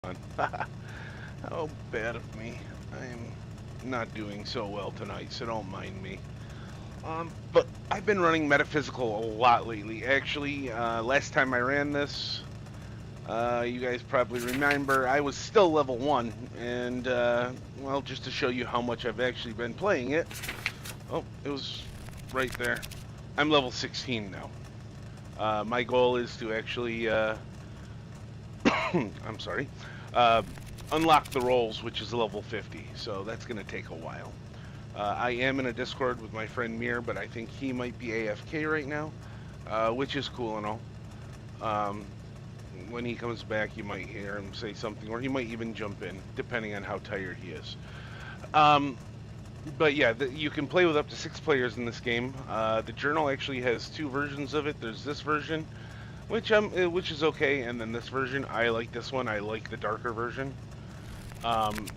on. How bad of me. I'm not doing so well tonight, so don't mind me. But I've been running Metaphysical a lot lately. Actually, last time I ran this, you guys probably remember, I was still level 1. And, well, just to show you how much I've actually been playing it. Oh, it was right there. I'm level 16 now. My goal is to actually, I'm sorry, uh, unlock the roles, which is level 50. So that's going to take a while. I am in a Discord with my friend Mir, but I think he might be AFK right now, which is cool and all. Um, when he comes back, you might hear him say something, or he might even jump in, depending on how tired he is. Um, but yeah, you can play with up to 6 players in this game. The journal actually has 2 versions of it. There's this version, which is okay, and then this version. I like this one. I like the darker version. Um,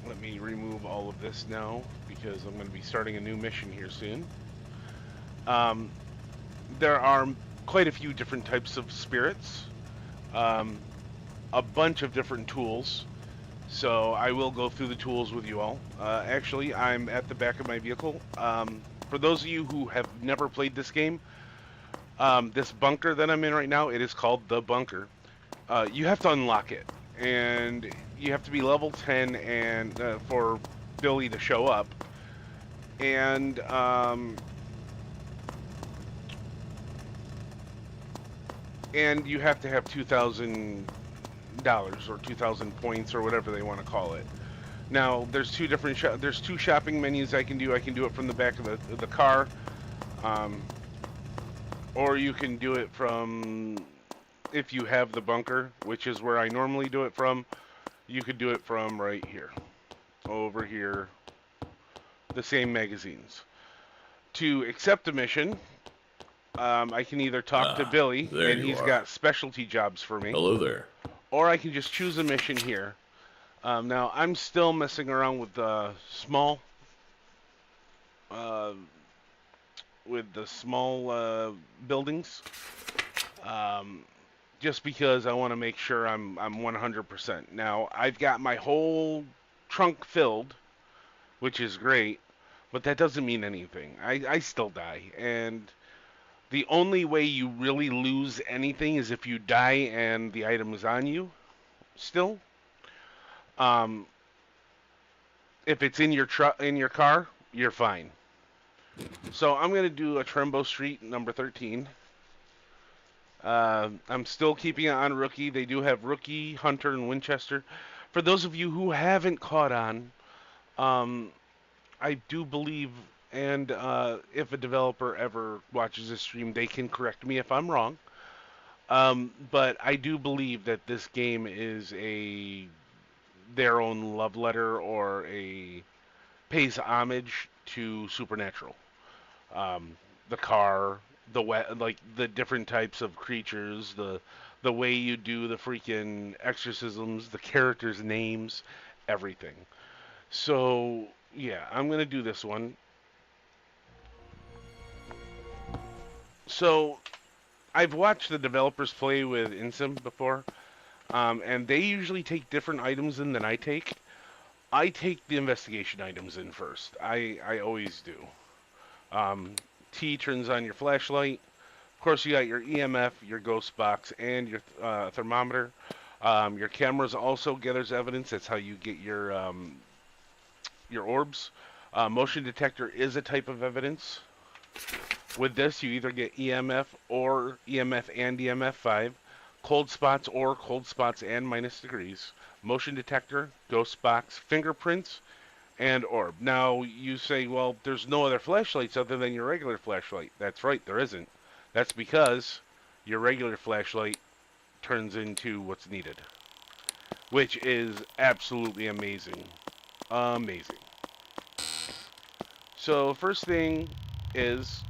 Let me remove all of this now because I'm going to be starting a new mission here soon. Um, there are quite a few different types of spirits, um, a bunch of different tools. So I will go through the tools with you all. Actually, I'm at the back of my vehicle. For those of you who have never played this game, this bunker that I'm in right now, it is called the bunker. You have to unlock it, and you have to be level 10 and for Billy to show up. And you have to have $2,000 or 2,000 points or whatever they want to call it. Now, there's there's 2 shopping menus I can do. I can do it from the back of the car, um, or you can do it from if you have the bunker, which is where I normally do it from. You could do it from right here, over here, the same magazines. To accept a mission, I can either talk to Ah, Billy, there and you he's are. got specialty jobs for me, Hello there. or I can just choose a mission here. Now, I'm still messing around uh, with the small buildings, um, just because I want to make sure I'm 100%. Now, I've got my whole trunk filled, which is great, but that doesn't mean anything. I still die, and the only way you really lose anything is if you die and the item is on you still. Um, if it's in your car, you're fine. So I'm gonna do a Trembo Street number 13. I'm still keeping it on rookie. They do have rookie, hunter, and Winchester. For those of you who haven't caught on, um, I do believe, and if a developer ever watches this stream, they can correct me if I'm wrong. But I do believe that this game is their own love letter or a pays homage to Supernatural. Um, the car, like the different types of creatures, the way you do the freaking exorcisms, the characters' names, everything. So yeah, I'm gonna do this one. So I've watched the developers play with Insim before, and they usually take different items in than I take. I take the investigation items in first. I always do. Um, T turns on your flashlight. Of course, you got your EMF, your ghost box, and your thermometer. Your cameras also gathers evidence. That's how you get your orbs. Motion detector is a type of evidence. With this, you either get EMF or EMF and EMF 5, cold spots or cold spots and minus degrees, motion detector, ghost box, fingerprints, and orb. Now, you say, well, there's no other flashlights other than your regular flashlight. That's right, there isn't. That's because your regular flashlight turns into what's needed, which is absolutely amazing. Amazing. So, first thing is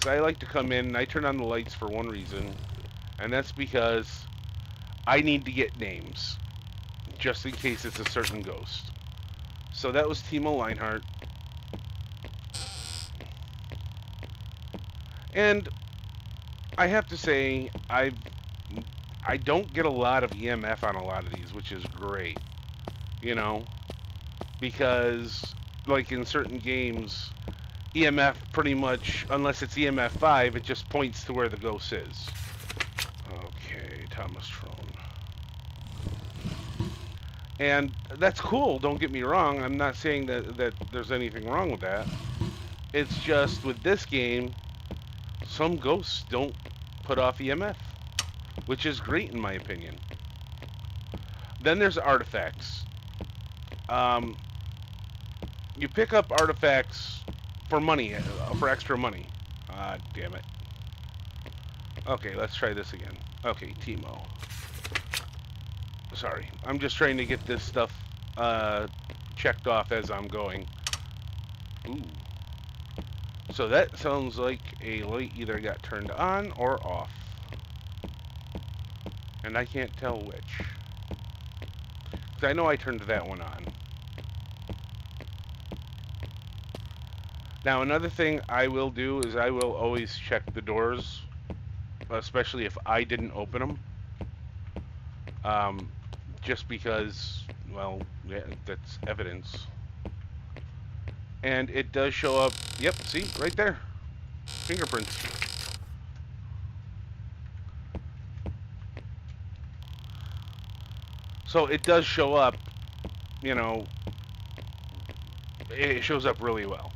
I like to come in and I turn on the lights for one reason, and that's because I need to get names, just in case it's a certain ghost. So that was Timo Leinhardt. And I have to say, I don't get a lot of EMF on a lot of these, which is great, you know, because like in certain games, EMF pretty much, unless it's EMF 5, it just points to where the ghost is. Okay, Thomas Trone. And that's cool, don't get me wrong. I'm not saying that there's anything wrong with that. It's just with this game, some ghosts don't put off EMF, which is great in my opinion. Then there's artifacts. You pick up artifacts for money, for extra money. Damn it. Okay, let's try this again. Okay, Timo. Sorry, I'm just trying to get this stuff checked off as I'm going. Ooh. So that sounds like a light either got turned on or off. And I can't tell which. 'Cause I know I turned that one on. Now another thing I will do is I will always check the doors, especially if I didn't open them. Just because, well, yeah, that's evidence. And it does show up, yep, see, right there. Fingerprints. So it does show up, you know, it shows up really well.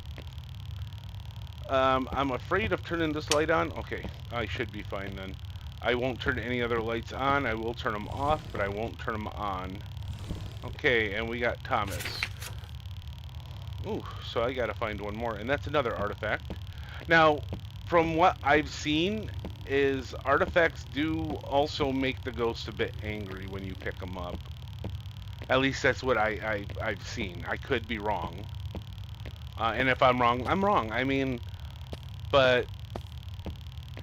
I'm afraid of turning this light on. Okay, I should be fine then. I won't turn any other lights on. I will turn them off, but I won't turn them on. Okay, and we got Thomas. Ooh, so I gotta find one more, and that's another artifact. Now, from what I've seen, is artifacts do also make the ghost a bit angry when you pick them up. At least that's what I've seen. I could be wrong. And if I'm wrong, I'm wrong. I mean, but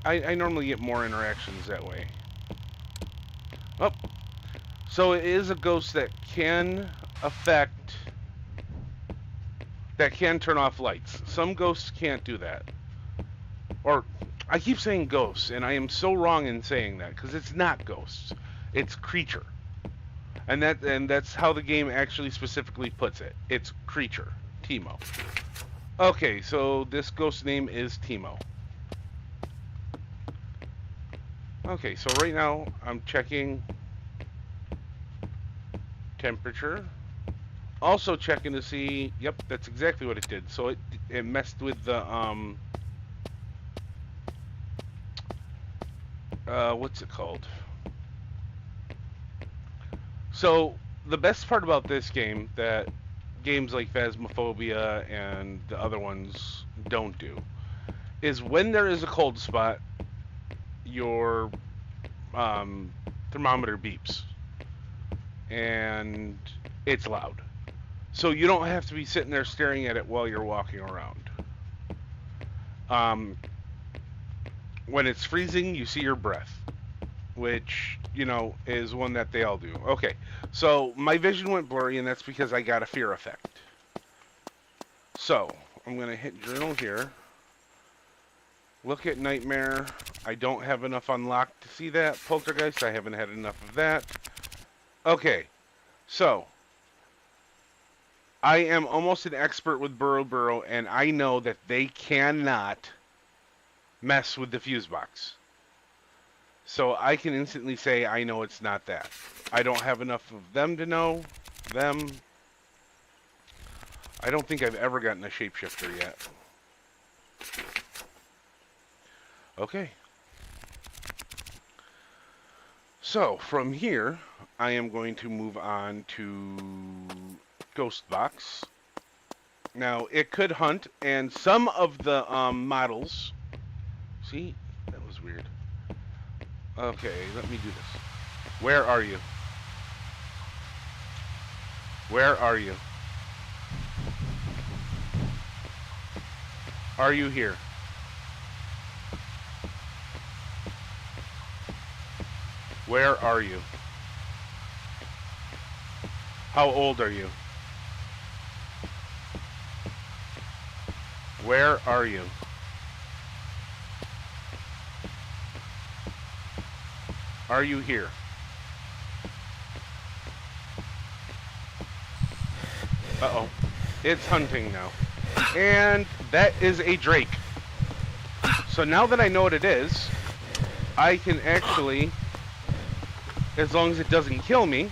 I normally get more interactions that way. Oh, so it is a ghost that can affect, that can turn off lights. Some ghosts can't do that. Or, I keep saying ghosts, and I am so wrong in saying that, because it's not ghosts. It's creature. And that's how the game actually specifically puts it. It's creature. Timo. Okay, so this ghost name is Timo. Okay, so right now I'm checking temperature. Also checking to see, yep, that's exactly what it did. So it messed with the what's it called? So the best part about this game that games like Phasmophobia and the other ones don't do is when there is a cold spot, your thermometer beeps and it's loud. So you don't have to be sitting there staring at it while you're walking around. When it's freezing, you see your breath, which, you know, is one that they all do. Okay, so my vision went blurry, and that's because I got a fear effect. So, I'm going to hit journal here. Look at nightmare. I don't have enough unlocked to see that. Poltergeist, I haven't had enough of that. Okay, so I am almost an expert with Burrow, and I know that they cannot mess with the fuse box. So I can instantly say I know it's not that. I don't have enough of them to know them. I don't think I've ever gotten a shapeshifter yet. Okay. So from here, I am going to move on to Ghost Box. Now, it could hunt, and some of the models... See? That was weird. Okay, let me do this. Where are you? Where are you? Are you here? Where are you? How old are you? Where are you? Are you here? Uh-oh. It's hunting now. And that is a drake. So now that I know what it is, I can actually, as long as it doesn't kill me,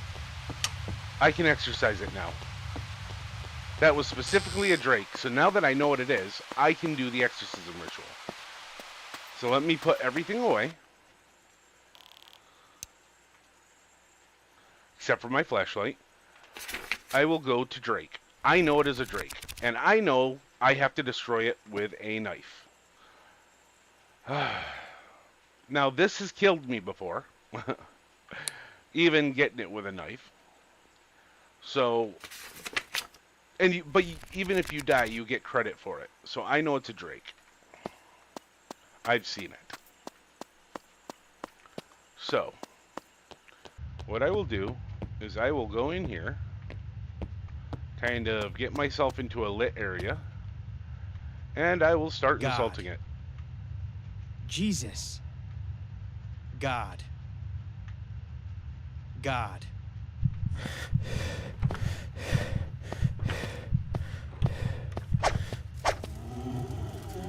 I can exercise it now. That was specifically a drake. So now that I know what it is, I can do the exorcism ritual. So let me put everything away. Except for my flashlight. I will go to drake. I know it is a drake. And I know I have to destroy it with a knife. Now this has killed me before. Even getting it with a knife. So, but even if you die, you get credit for it. So I know it's a drake. I've seen it. So, what I will do is I will go in here, kind of get myself into a lit area, and I will start insulting it. Jesus. God. God.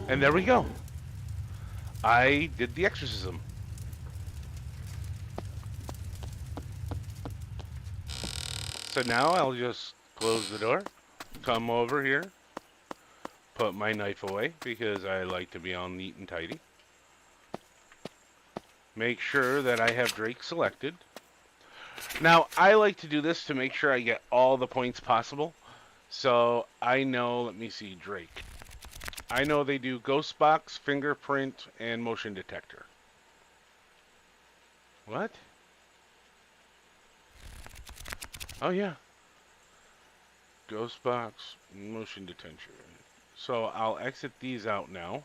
And there we go. I did the exorcism. So now I'll just close the door, come over here, put my knife away because I like to be all neat and tidy. Make sure that I have Drake selected. Now, I like to do this to make sure I get all the points possible. So I know, let me see, Drake. I know they do ghost box, fingerprint, and motion detector. What? Oh, yeah. Ghost box, motion detector. So I'll exit these out now.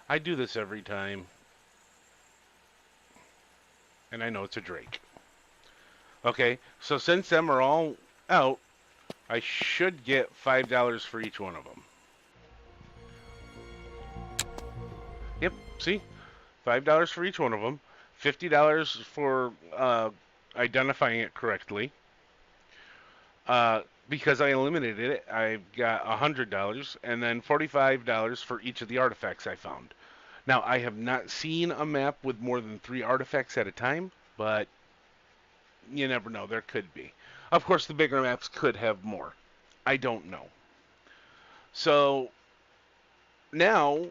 I do this every time. And I know it's a Drake. Okay, so since them are all out, I should get $5 for each one of them. Yep, see? $5 for each one of them. $50 for identifying it correctly. Because I eliminated it, I've got $100, and then $45 for each of the artifacts I found. Now, I have not seen a map with more than 3 artifacts at a time, but you never know. There could be. Of course, the bigger maps could have more. I don't know. So, now,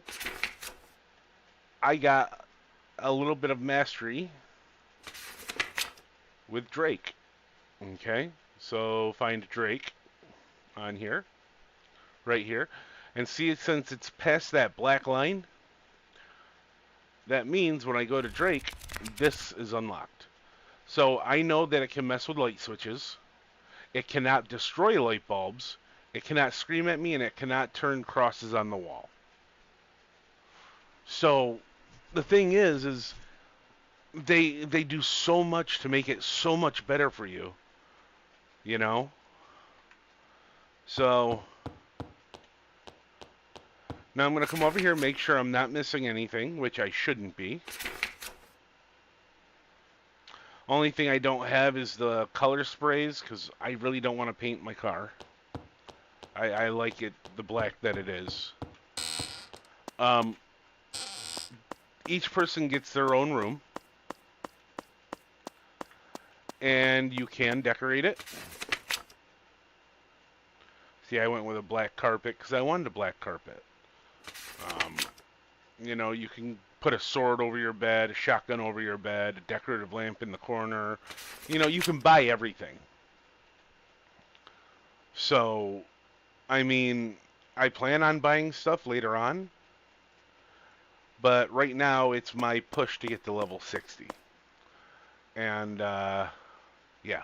I got a little bit of mastery with Drake. Okay, so find Drake on here, right here, and see, since it's past that black line, that means when I go to Drake, this is unlocked. So I know that it can mess with light switches, it cannot destroy light bulbs, it cannot scream at me, and it cannot turn crosses on the wall. So the thing is they do so much to make it so much better for you, you know? So now I'm going to come over here, make sure I'm not missing anything, which I shouldn't be. Only thing I don't have is the color sprays, because I really don't want to paint my car. I like it the black that it is. Each person gets their own room. And you can decorate it. See, I went with a black carpet because I wanted a black carpet. You know, you can put a sword over your bed, a shotgun over your bed, a decorative lamp in the corner. You know, you can buy everything. So, I mean, I plan on buying stuff later on. But right now, it's my push to get to level 60. And, yeah.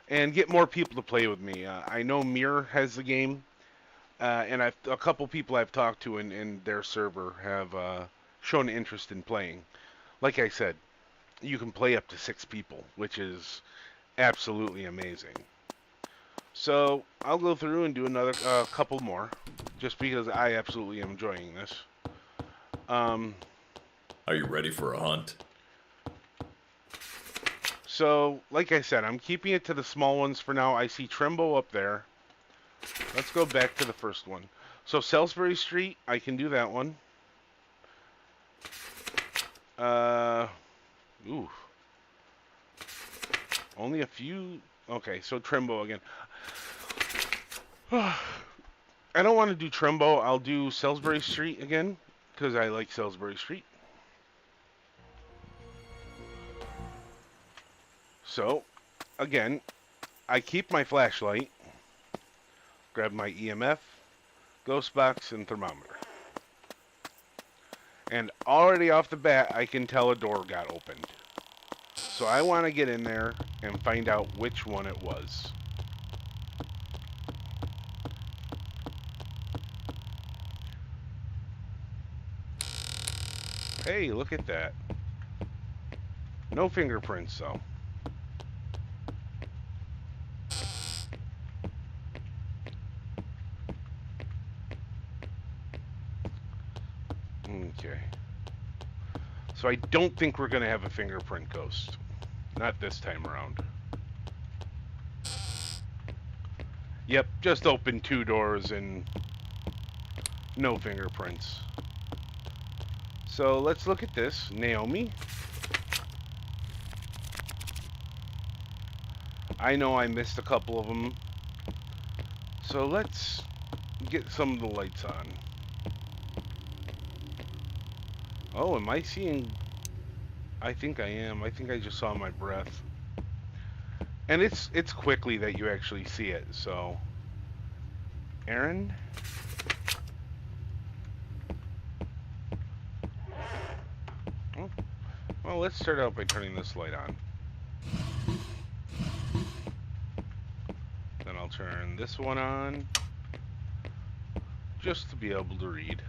And get more people to play with me. I know Mir has the game. And a couple people I've talked to in their server have shown interest in playing. Like I said, you can play up to 6 people, which is absolutely amazing. So I'll go through and do another couple more, just because I absolutely am enjoying this. Um, Are you ready for a hunt? so, like I said, I'm keeping it to the small ones for now. I see Trimbo up there. Let's go back to the first one. So, Salisbury Street, I can do that one. Uh, ooh. Only a few. Okay, so Trimbo again. I don't want to do Trimbo. I'll do Salisbury Street again because I like Salisbury Street. So, again, I keep my flashlight, grab my EMF, ghost box, and thermometer. And already off the bat, I can tell a door got opened. So I want to get in there and find out which one it was. Hey, look at that. No fingerprints, though. Okay. So I don't think we're going to have a fingerprint ghost. Not this time around. Yep, just opened 2 doors and no fingerprints. So let's look at this. Naomi. I know I missed a couple of them. So let's get some of the lights on. Oh, am I seeing... I think I am. I think I just saw my breath. And it's quickly that you actually see it, so... Aaron? Oh, well, let's start out by turning this light on. Then I'll turn this one on, just to be able to read.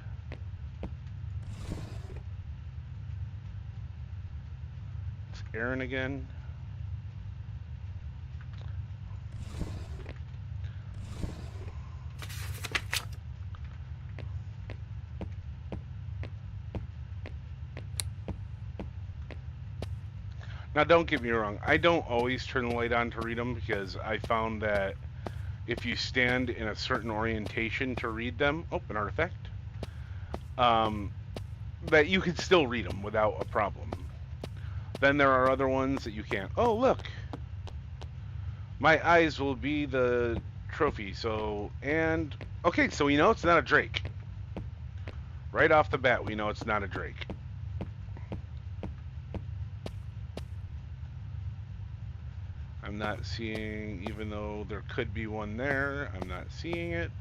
It's Aaron again. Now, don't get me wrong. I don't always turn the light on to read them because I found that if you stand in a certain orientation to read them, oh, an artifact, that you can still read them without a problem. Then there are other ones that you can't. Oh, look. My eyes will be the trophy. So, and, okay, so we know it's not a Drake. Right off the bat, we know it's not a Drake. I'm not seeing, even though there could be one there, I'm not seeing it.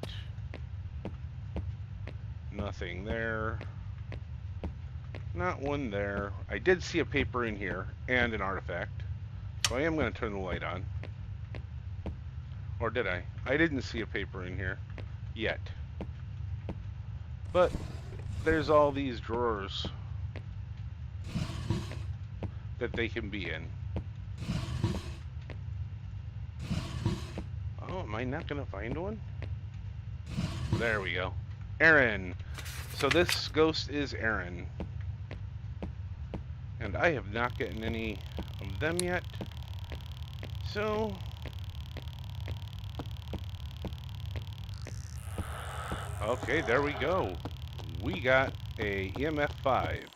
Nothing there. Not one there. I did see a paper in here and an artifact. So I am going to turn the light on. Or did I? I didn't see a paper in here yet. But there's all these drawers that they can be in. Oh, am I not going to find one? There we go. Aaron. So this ghost is Aaron. And I have not gotten any of them yet. So... okay, there we go. We got a EMF 5.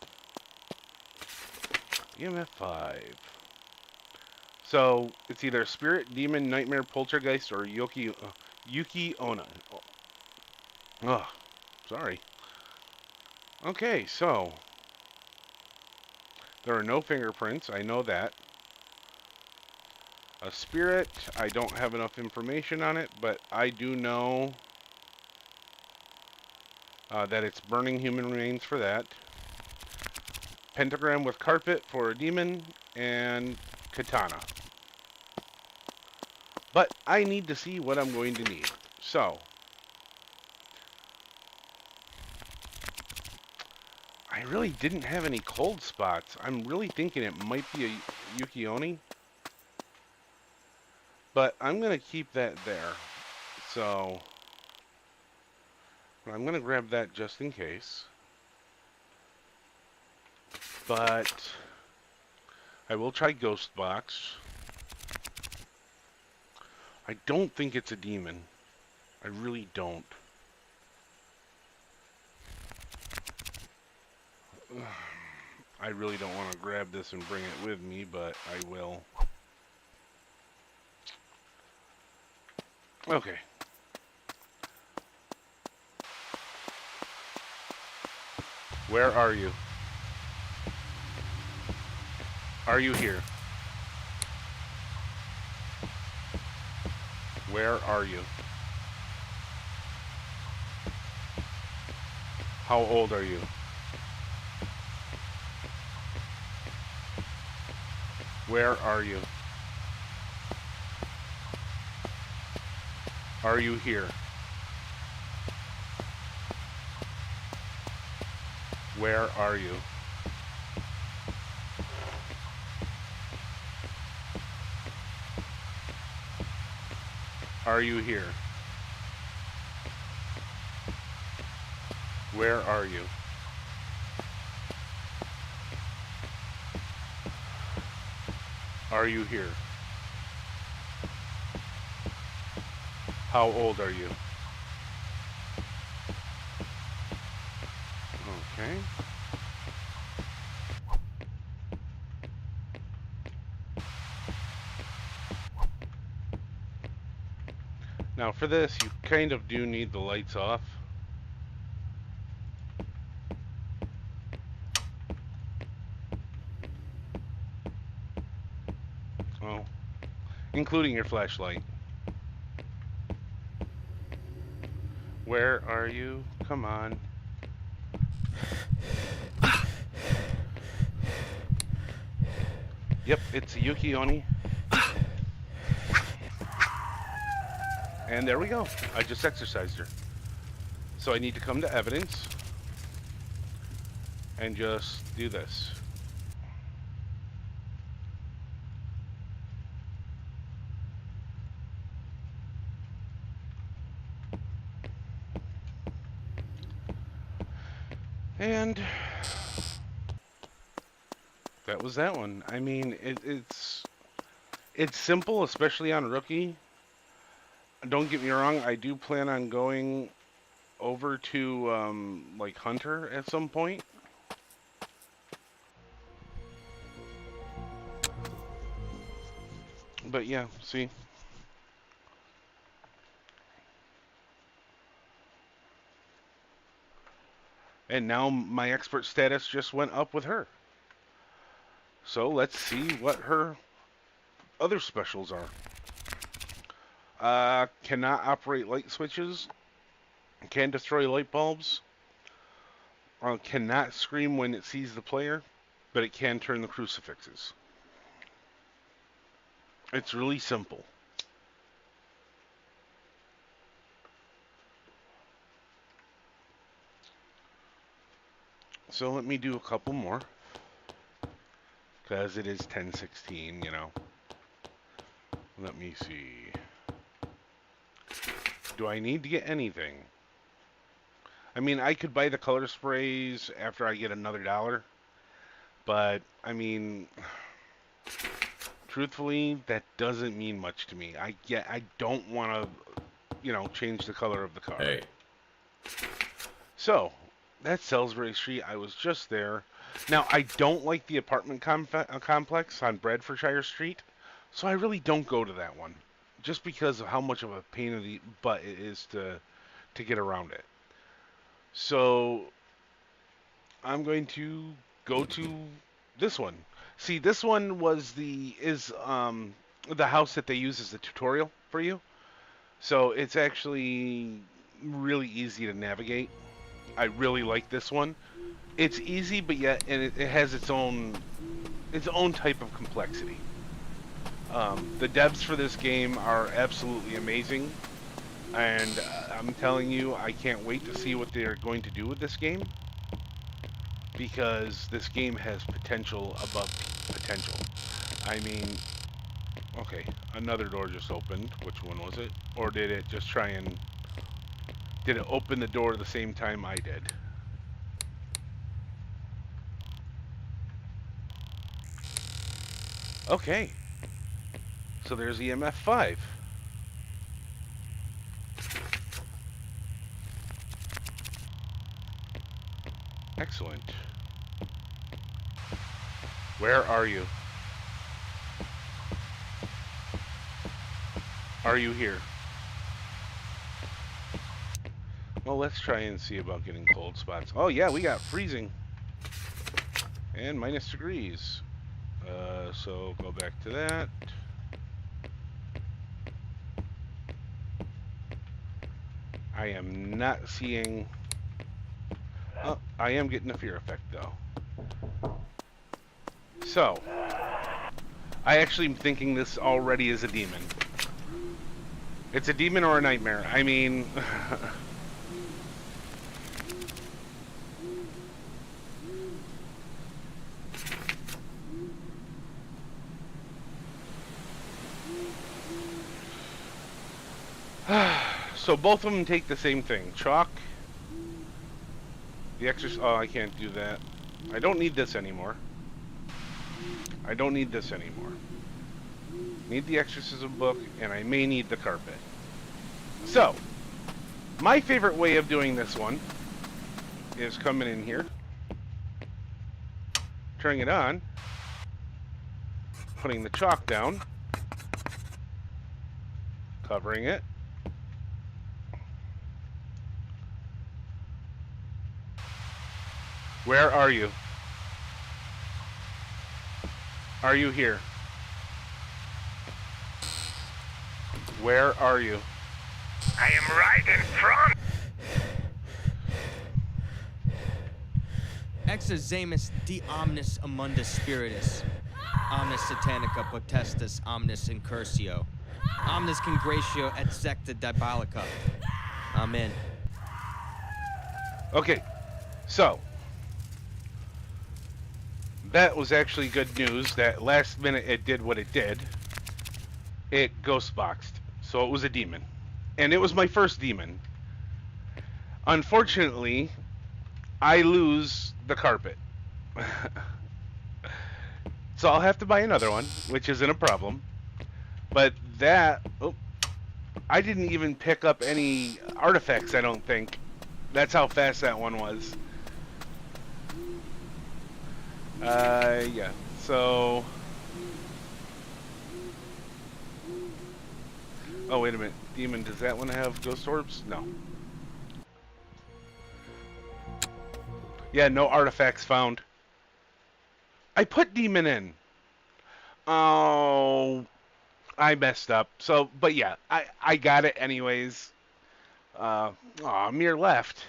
EMF 5. So, it's either Spirit, Demon, Nightmare, Poltergeist, or Yuki Onna. Oh, sorry. Okay, so... there are no fingerprints, I know that. A Spirit, I don't have enough information on it, but I do know that it's burning human remains for that. Pentagram with carpet for a demon, and katana. But I need to see what I'm going to need. So, I really didn't have any cold spots. I'm really thinking it might be a Yuki-Oni. But I'm going to keep that there. So, I'm going to grab that just in case. But I will try Ghost Box. I don't think it's a demon. I really don't. I really don't want to grab this and bring it with me, but I will. Okay. Where are you? Are you here? Where are you? How old are you? Where are you? Are you here? Where are you? Are you here? Where are you? Are you here? How old are you? Okay. Now for this, you kind of do need the lights off. Oh, including your flashlight. Where are you? Come on. Yep, it's Yuki Oni. And there we go. I just exercised her. So I need to come to evidence and just do this. And that was that one. I mean, it's simple, especially on rookie. Don't get me wrong, I do plan on going over to like Hunter at some point. But yeah, see. And now my expert status just went up with her. So let's see what her other specials are. Cannot operate light switches. Can destroy light bulbs. Cannot scream when it sees the player, but it can turn the crucifixes. It's really simple. So let me do a couple more. Because it is 10:16, you know. Let me see. Do I need to get anything? I mean, I could buy the color sprays after I get another $1. But, I mean, truthfully, that doesn't mean much to me. I don't want to, you know, change the color of the car. Hey. So, that's Salisbury Street. I was just there. Now, I don't like the apartment complex on Bradfordshire Street, so I really don't go to that one, just because of how much of a pain in the butt it is to get around it. So, I'm going to go to this one. See, this one is the house that they use as a tutorial for you. So it's actually really easy to navigate. I really like this one. It's easy, but yet and it has its own type of complexity. The devs for this game are absolutely amazing, and I'm telling you, I can't wait to see what they're going to do with this game, because this game has potential above potential. I mean, okay, another door just opened. Which one was it? Or did it just try and... Did it open the door the same time I did? Okay. So there's EMF 5. Excellent. Where are you? Are you here? Well, let's try and see about getting cold spots. Oh, yeah, we got freezing. And minus degrees. So go back to that. I am not seeing... Oh, I am getting a fear effect, though. So, I actually am thinking this already is a demon. It's a demon or a nightmare. I mean... So both of them take the same thing. Chalk. The exorcist... Oh, I can't do that. I don't need this anymore. I don't need this anymore. Need the exorcism book, and I may need the carpet. So, my favorite way of doing this one is coming in here, turning it on, putting the chalk down, covering it, where are you? Are you here? Where are you? I am right in front. Exozamus de omnis amundus spiritus. Omnis satanica potestas omnis incursio. Omnis congratio et secta diabolica. Amen. Okay, so that was actually good news. That last minute it did what it did. It ghost boxed, so it was a demon, and it was my first demon. Unfortunately, I lose the carpet. So I'll have to buy another one, which isn't a problem. But that... Oh, I didn't even pick up any artifacts, I don't think. That's how fast that one was. Yeah. So... Oh, wait a minute. Demon, does that one have ghost orbs? No. Yeah, no artifacts found. I put demon in. Oh, I messed up. So, but yeah, I got it anyways. Aw, Mir left.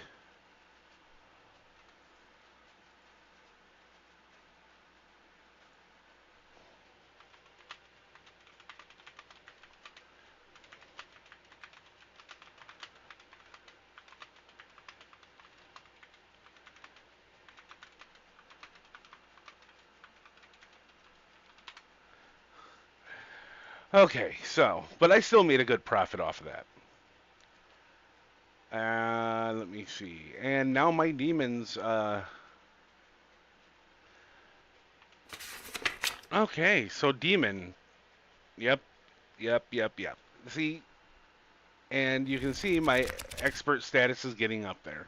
Okay, so, but I still made a good profit off of that. Let me see. And now my demons, okay, so demon. Yep, yep. See, and you can see my expert status is getting up there.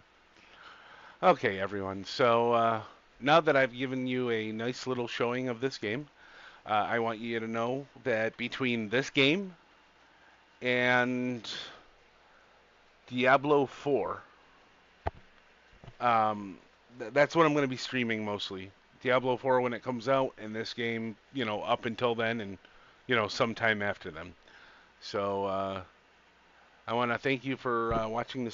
Okay, everyone, so, now that I've given you a nice little showing of this game, I want you to know that between this game and Diablo 4, that's what I'm going to be streaming mostly. Diablo 4 when it comes out, and this game, you know, up until then, and you know, sometime after then. So I want to thank you for watching this